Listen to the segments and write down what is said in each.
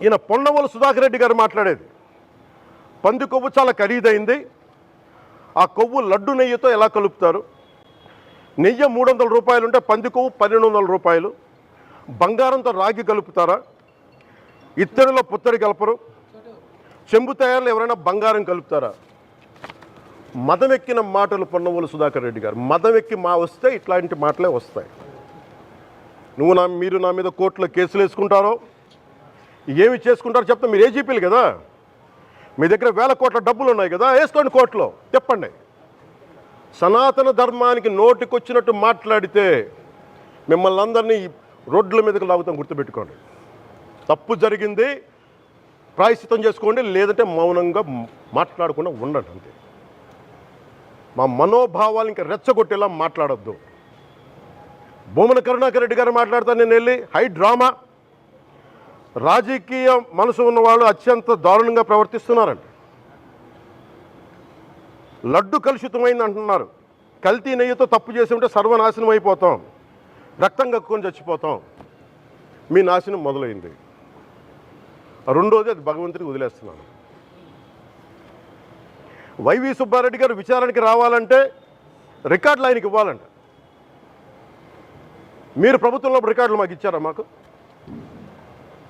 ఈయన పొన్నవోలు సుధాకర్ రెడ్డి గారు మాట్లాడేది పంది కొవ్వు చాలా ఖరీదైంది, ఆ కొవ్వు లడ్డు నెయ్యితో ఎలా కలుపుతారు, నెయ్యి 300 రూపాయలు ఉంటే పంది కొవ్వు 1200 రూపాయలు, బంగారంతో రాగి కలుపుతారా, ఇత్తడిలో పుత్తడి కలపరు, చెంబు తయారులో ఎవరైనా బంగారం కలుపుతారా? మదమెక్కిన మాటలు పొన్నవోలు సుధాకర్ రెడ్డి గారు. మదమెక్కి వస్తే ఇట్లాంటి మాటలే వస్తాయి. మీరు నా మీద కోర్టులో కేసులు వేసుకుంటారో ఏమి చేసుకుంటారో చెప్తా. మీరు ఏజీపీలు కదా, మీ దగ్గర వేల కోట్ల డబ్బులు ఉన్నాయి కదా, వేసుకోండి కోర్టులో, చెప్పండి. సనాతన ధర్మానికి నోటికొచ్చినట్టు మాట్లాడితే మిమ్మల్ని అందరినీ రోడ్ల మీదకి లాగుతాం, గుర్తుపెట్టుకోండి. తప్పు జరిగింది, ప్రాయశ్చితం చేసుకోండి, లేదంటే మౌనంగా మాట్లాడకుండా ఉండండి అంతే. మా మనోభావాలు ఇంకా రెచ్చగొట్టేలా మాట్లాడొద్దు. భూమన కరుణాకర్ రెడ్డి గారు మాట్లాడతాను నేను వెళ్ళి హై డ్రామా, రాజకీయ మనసు ఉన్నవాళ్ళు అత్యంత దారుణంగా ప్రవర్తిస్తున్నారండి. లడ్డు కలుషితమైంది అంటున్నారు, కల్తీ నెయ్యితో తప్పు చేసి ఉంటే సర్వనాశనం అయిపోతాం, రక్తం కక్కుని చచ్చిపోతాం. మీ నాశనం మొదలైంది. రెండోది అది భగవంతుడికి వదిలేస్తున్నాను. వైవి సుబ్బారెడ్డి గారు విచారణకి రావాలంటే రికార్డులు ఆయనకి ఇవ్వాలంట. మీరు ప్రభుత్వంలో రికార్డులు మాకు ఇచ్చారా? మాకు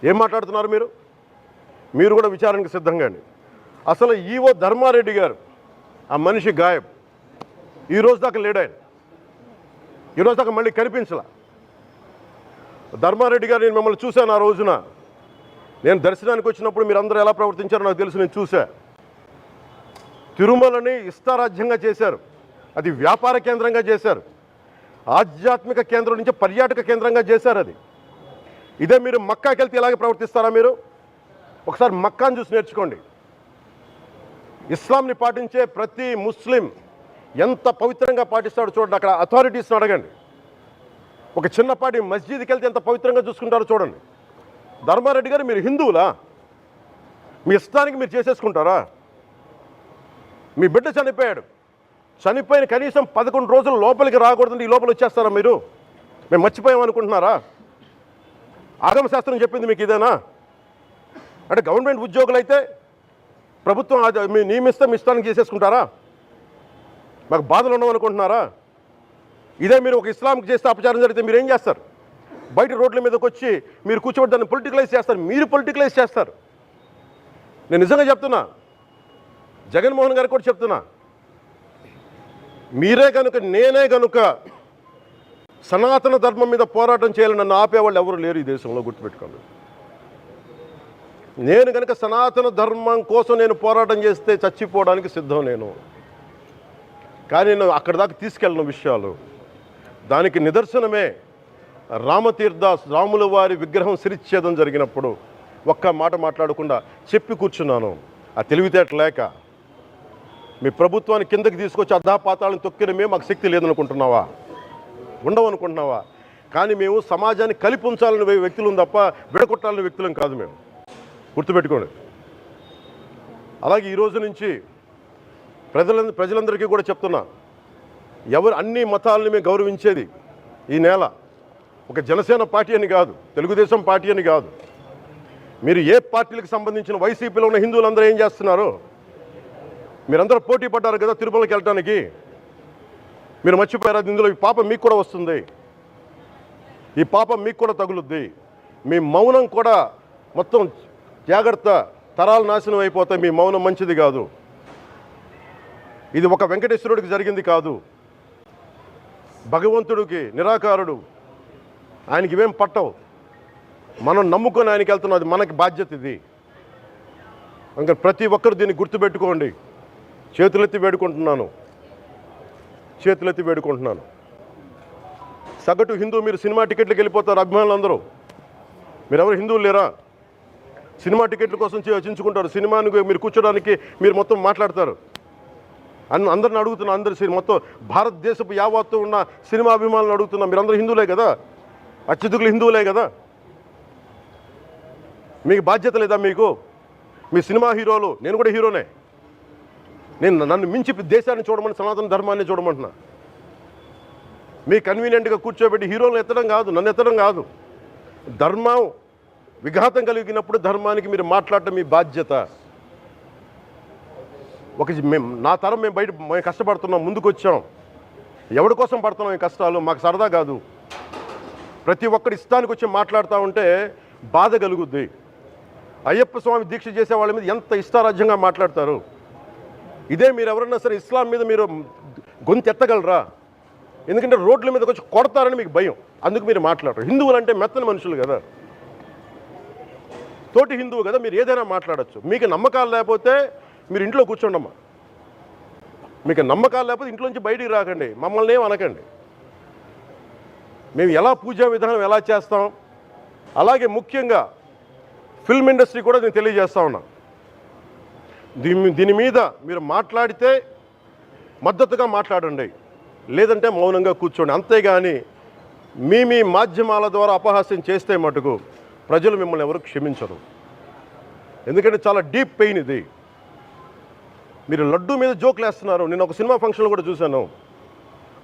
ఏం మాట్లాడుతున్నారు మీరు? మీరు కూడా విచారణకు సిద్ధంగా అండి. అసలు ఈవో ధర్మారెడ్డి గారు, ఆ మనిషి గాయబ్, ఈరోజు దాకా లేడు ఆయన, ఈరోజు దాకా మళ్ళీ కనిపించలా. ధర్మారెడ్డి గారు, నేను మిమ్మల్ని చూశాను ఆ రోజున, నేను దర్శనానికి వచ్చినప్పుడు మీరు అందరూ ఎలా ప్రవర్తించారో నాకు తెలుసు, నేను చూసా. తిరుమలని ఇష్టారాజ్యంగా చేశారు, అది వ్యాపార కేంద్రంగా చేశారు, ఆధ్యాత్మిక కేంద్రం నుంచి పర్యాటక కేంద్రంగా చేశారు అది. ఇదే మీరు మక్కాకి వెళ్తే ఇలాగే ప్రవర్తిస్తారా? మీరు ఒకసారి మక్కాను చూసి నేర్చుకోండి. ఇస్లాంని పాటించే ప్రతి ముస్లిం ఎంత పవిత్రంగా పాటిస్తాడో చూడండి. అక్కడ అథారిటీస్ని అడగండి. ఒక చిన్నపాటి మస్జిద్కి వెళ్తే ఎంత పవిత్రంగా చూసుకుంటారో చూడండి. ధర్మారెడ్డి గారు, మీరు హిందువులా? మీ ఇష్టానికి మీరు చేసేసుకుంటారా? మీ బిడ్డ చనిపోయాడు, చనిపోయిన కనీసం 11 రోజులు లోపలికి రాకూడదండి, ఈ లోపల వచ్చేస్తారా మీరు? మేము మర్చిపోయామనుకుంటున్నారా? ఆగమశాస్త్రం చెప్పింది మీకు ఇదేనా? అంటే గవర్నమెంట్ ఉద్యోగులు అయితే ప్రభుత్వం మీ నియమిస్తే మీ ఇష్టానికి చేసేసుకుంటారా? మాకు బాధలు ఉండవనుకుంటున్నారా? ఇదే మీరు ఒక ఇస్లాంకి చేస్తే అపచారం జరిగితే మీరు ఏం చేస్తారు? బయట రోడ్ల మీదకి వచ్చి మీరు కూర్చోబెట్టి దాన్ని పొలిటికలైజ్ చేస్తారు. మీరు పొలిటికలైజ్ చేస్తారు. నేను నిజంగా చెప్తున్నా, జగన్మోహన్ గారికి కూడా చెప్తున్నా, మీరే కనుక, నేనే కనుక సనాతన ధర్మం మీద పోరాటం చేయాలని నన్ను ఆపేవాళ్ళు ఎవరు లేరు ఈ దేశంలో, గుర్తుపెట్టుకోండి. నేను కనుక సనాతన ధర్మం కోసం నేను పోరాటం చేస్తే చచ్చిపోవడానికి సిద్ధం నేను. కానీ నేను అక్కడి దాకా తీసుకెళ్ళిన విషయాలు, దానికి నిదర్శనమే రాముల వారి విగ్రహం శిరిచ్ఛేదం జరిగినప్పుడు ఒక్క మాట మాట్లాడకుండా చెప్పి కూర్చున్నాను. ఆ తెలివితేట లేక మీ ప్రభుత్వాన్ని కిందకి తీసుకొచ్చి అధాపాతాలను తొక్కినమే మాకు శక్తి లేదనుకుంటున్నావా? ఉండవనుకుంటున్నావా? కానీ మేము సమాజాన్ని కలిపి ఉంచాలని వ్యక్తులం తప్ప విడగొట్టాలని వ్యక్తులం కాదు మేము, గుర్తుపెట్టుకోండి. అలాగే ఈరోజు నుంచి ప్రజలందరికీ కూడా చెప్తున్నా, అన్ని మతాలని మేము గౌరవించేది ఈ నేల. ఒక జనసేన పార్టీ అని కాదు, తెలుగుదేశం పార్టీ అని కాదు. మీరు ఏ పార్టీలకు సంబంధించిన వైసీపీలో ఉన్న హిందువులందరూ ఏం చేస్తున్నారు? మీరందరూ పోటీ పడ్డారు కదా తిరుమలకి వెళ్ళటానికి, మీరు మర్చిపోయారు. ఇందులో ఈ పాపం మీకు కూడా వస్తుంది, ఈ పాపం మీకు కూడా తగులుద్ది. మీ మౌనం కూడా మొత్తం జాగ్రత్త, తరాలు నాశనం అయిపోతాయి. మీ మౌనం మంచిది కాదు. ఇది ఒక వెంకటేశ్వరుడికి జరిగింది కాదు, భగవంతుడికి, నిరాకారుడు, ఆయనకి ఇవేం పట్టవు. మనం నమ్ముకొని ఆయనకి వెళ్తున్నాం, అది మనకి బాధ్యత. ఇది ఇంకా ప్రతి ఒక్కరు దీన్ని గుర్తుపెట్టుకోండి. చేతులెత్తి వేడుకుంటున్నాను. సగటు హిందూ మీరు సినిమా టికెట్లకు వెళ్ళిపోతారు, అభిమానులందరూ. మీరెవరు హిందువులు లేరా? సినిమా టికెట్ల కోసం చించుకుంటారు. సినిమాని మీరు కూర్చోడానికి మీరు మొత్తం మాట్లాడతారు. అందరిని అడుగుతున్నా, మొత్తం భారతదేశపు యావత్తు ఉన్న సినిమా అభిమానులను అడుగుతున్నా, మీరందరూ హిందువులే కదా, అత్యధికులు హిందువులే కదా? మీకు బాధ్యత లేదా? మీకు మీ సినిమా హీరోలు, నేను కూడా హీరోనే, నన్ను మించి దేశాన్ని చూడమని, సనాతన ధర్మాన్ని చూడమంటున్నా. మీ కన్వీనియంట్గా కూర్చోబెట్టి హీరోలను ఎత్తడం కాదు, నన్ను ఎత్తడం కాదు. ధర్మం విఘాతం కలిగినప్పుడు ధర్మానికి మీరు మాట్లాడటం మీ బాధ్యత. నా తరం మేము కష్టపడుతున్నాం, ముందుకు వచ్చాం. ఎవరి కోసం పడుతున్నాం ఈ కష్టాలు? మాకు సరదా కాదు. ప్రతి ఒక్కరి ఇష్టానికి వచ్చి మాట్లాడుతూ ఉంటే బాధ కలుగుద్ది. అయ్యప్ప స్వామి దీక్ష చేసే వాళ్ళ మీద ఎంత ఇష్టారాజ్యంగా మాట్లాడతారు. ఇదే మీరు ఎవరన్నా సరే ఇస్లాం మీద మీరు గొంతు ఎత్తగలరా? ఎందుకంటే రోడ్ల మీదకి వచ్చి కొడతారని మీకు భయం, అందుకు మీరు మాట్లాడరు. హిందువులు అంటే మెత్తని మనుషులు కదా, తోటి హిందువు కదా, మీరు ఏదైనా మాట్లాడచ్చు. మీకు నమ్మకాలు లేకపోతే మీరు ఇంట్లో కూర్చోండమ్మా. మీకు నమ్మకాలు లేకపోతే ఇంట్లోంచి బయటికి రాకండి, మమ్మల్ని ఏం అనకండి. మేము ఎలా పూజా విధానం ఎలా చేస్తాం, అలాగే ముఖ్యంగా ఫిల్మ్ ఇండస్ట్రీ కూడా నేను తెలియజేస్తా ఉన్నా. దీని మీద మీరు మాట్లాడితే మద్దతుగా మాట్లాడండి, లేదంటే మౌనంగా కూర్చోండి. అంతేగాని మీ మాధ్యమాల ద్వారా అపహాస్యం చేస్తే మటుకు ప్రజలు మిమ్మల్ని ఎవరు క్షమించరు. ఎందుకంటే చాలా డీప్ పెయిన్ ఇది. మీరు లడ్డూ మీద జోక్లు వేస్తున్నారు. నేను ఒక సినిమా ఫంక్షన్లో కూడా చూశాను.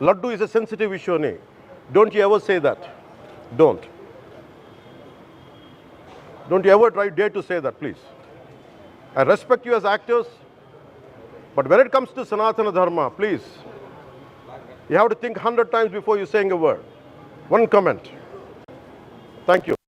Laddu is a sensitive issue అని. Don't you ever say that. Don't you ever dare to say that, please. I respect you as actors, but when it comes to Sanatana Dharma, please, you have to think 100 times before you saying a word. One comment. Thank you.